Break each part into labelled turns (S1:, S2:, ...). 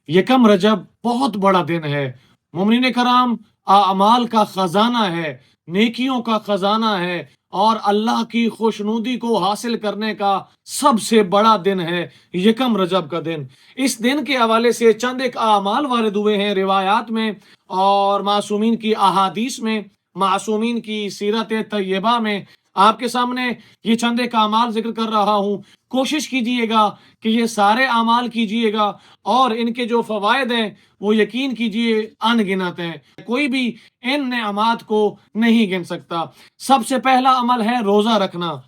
S1: यकम रजब बहुत बड़ा दिन है। मोमिनीन कराम, अमाल का खजाना है, नेकियों का खजाना है और अल्लाह की खुशनुदी को हासिल करने का सबसे बड़ा दिन है यकम रजब का दिन। इस दिन के हवाले से चंद एक अमाल वारिद हुए हैं रिवायात में और मासूमीन की अहादीस में, मासूमीन की सीरत तैयबा में। आपके सामने ये चंद एक अमाल जिक्र कर रहा हूँ। कोशिश कीजिएगा कि ये सारे अमाल कीजिएगा और इनके जो फवायद हैं वो यकीन कीजिए अनगिनत हैं। कोई भी इन नेअमात को नहीं गिन सकता। सबसे पहला अमल है रोजा रखना,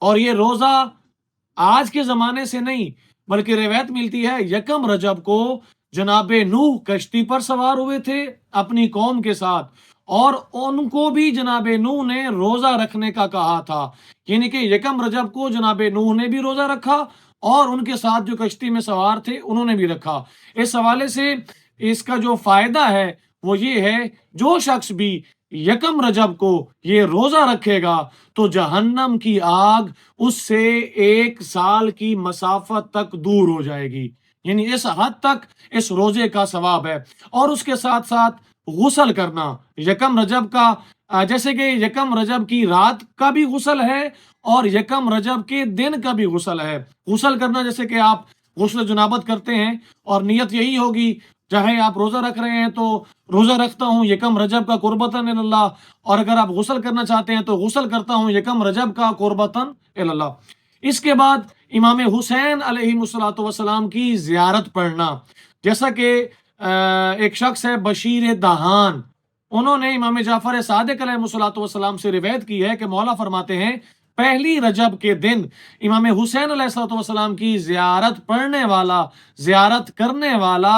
S1: और ये रोजा आज के जमाने से नहीं बल्कि रिवायत मिलती है यकम रजब को जनाबे नूह कश्ती पर सवार हुए थे अपनी कौम के साथ, और उनको भी जनाबे नूह ने रोजा रखने का कहा था। यानी कि यकम रजब को जनाबे नूह ने भी रोजा रखा और उनके साथ जो कश्ती में सवार थे उन्होंने भी रखा। इस हवाले से इसका जो फायदा है वो ये है, जो शख्स भी यकम रजब को ये रोजा रखेगा तो जहन्नम की आग उससे 1 साल की मसाफत तक दूर हो जाएगी। यानी इस हद तक इस रोजे का सवाब है। और उसके साथ साथ गुसल करना यकम रजब का, जैसे कि यकम रजब की रात का भी गुसल है और यकम रजब के दिन का भी गुसल है। गुसल करना जैसे कि आप गुस्ल जुनाबत करते हैं और नियत यही होगी, चाहे आप रोजा रख रहे हैं तो रोजा रखता हूँ यकम रजब का कुर्बतन इल्लल्लाह, और अगर आप गुसल करना चाहते हैं तो गुसल करता हूँ यकम रजब का कुर्बतन इल्लल्लाह। इसके बाद इमाम हुसैन अलैहिस्सलातु वस्सलाम की जियारत पढ़ना। जैसा कि एक शख्स है बशीर दहान, उन्होंने इमाम जाफर सादिक अलैहिस्सलातु वस्सलाम से रिवायत की है कि मौला फरमाते हैं पहली रजब के दिन इमाम हुसैन अलैहिस्सलातु वस्सलाम की जियारत पढ़ने वाला, जियारत करने वाला,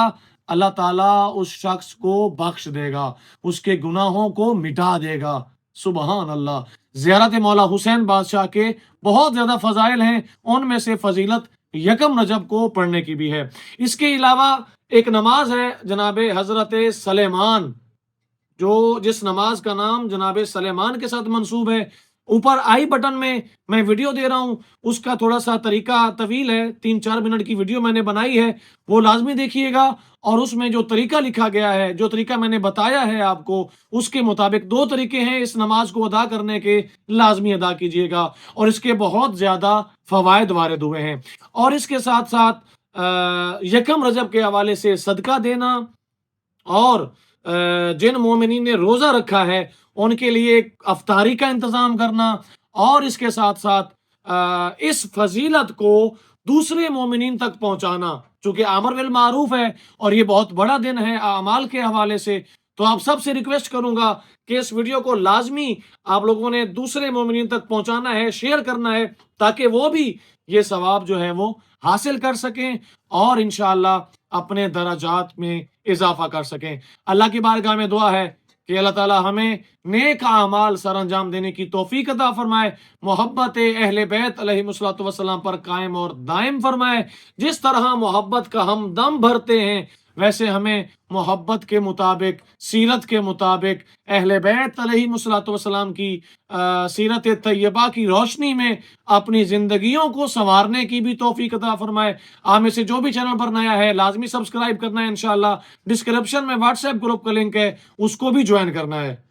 S1: अल्लाह ताला उस शख्स को बख्श देगा, उसके गुनाहों को मिटा देगा। सुबहान अल्लाह। जियारत मौला हुसैन बादशाह के बहुत ज्यादा फजाइल हैं, उनमें से फजीलत यकम रजब को पढ़ने की भी है। इसके अलावा एक नमाज है जनाबे हजरत सलेमान, जो जिस नमाज का नाम जनाबे सलेमान के साथ मंसूब है। ऊपर आई बटन में मैं वीडियो दे रहा हूं, उसका थोड़ा सा तरीका तवील है, 3-4 मिनट की वीडियो मैंने बनाई है, वो लाजमी देखिएगा। और उसमें जो तरीका लिखा गया है, जो तरीका मैंने बताया है आपको, उसके मुताबिक 2 तरीके हैं इस नमाज को अदा करने के, लाजमी अदा कीजिएगा और इसके बहुत ज्यादा फवायद वारिद हुए हैं। और इसके साथ साथ यकम रजब के हवाले से सदका देना और जिन मोमिनीन ने रोजा रखा है उनके लिए अफ्तारी का इंतजाम करना, और इसके साथ साथ इस फजीलत को दूसरे मोमिनीन तक पहुंचाना, चूंकि आमर बिल मारूफ है और ये बहुत बड़ा दिन है अमाल के हवाले से। तो आप सबसे रिक्वेस्ट करूंगा कि इस वीडियो को लाजमी आप लोगों ने दूसरे मोमिनीन तक पहुंचाना है, शेयर करना है, ताकि वो भी ये सवाब जो है वो हासिल कर सकें और इंशाअल्लाह अपने दराजात में इजाफा कर सकें। अल्लाह की बारगाह में दुआ है कि अल्लाह ताला हमें नेक अमाल सर अंजाम देने की तौफीक अता फरमाए, मोहब्बत अहले बैत अलैहिस्सलातु वस्सलाम पर कायम और दायम फरमाए। जिस तरह मोहब्बत का हम दम भरते हैं वैसे हमें मोहब्बत के मुताबिक, सीरत के मुताबिक, अहले बैत अलैहिस्सलातु वस्सलाम की सीरत तैयबा की रोशनी में अपनी जिंदगियों को संवारने की भी तौफीक अता फरमाए। आप में से जो भी चैनल पर नया है लाजमी सब्सक्राइब करना है इंशाअल्लाह। डिस्क्रिप्शन में व्हाट्सएप ग्रुप का लिंक है, उसको भी ज्वाइन करना है।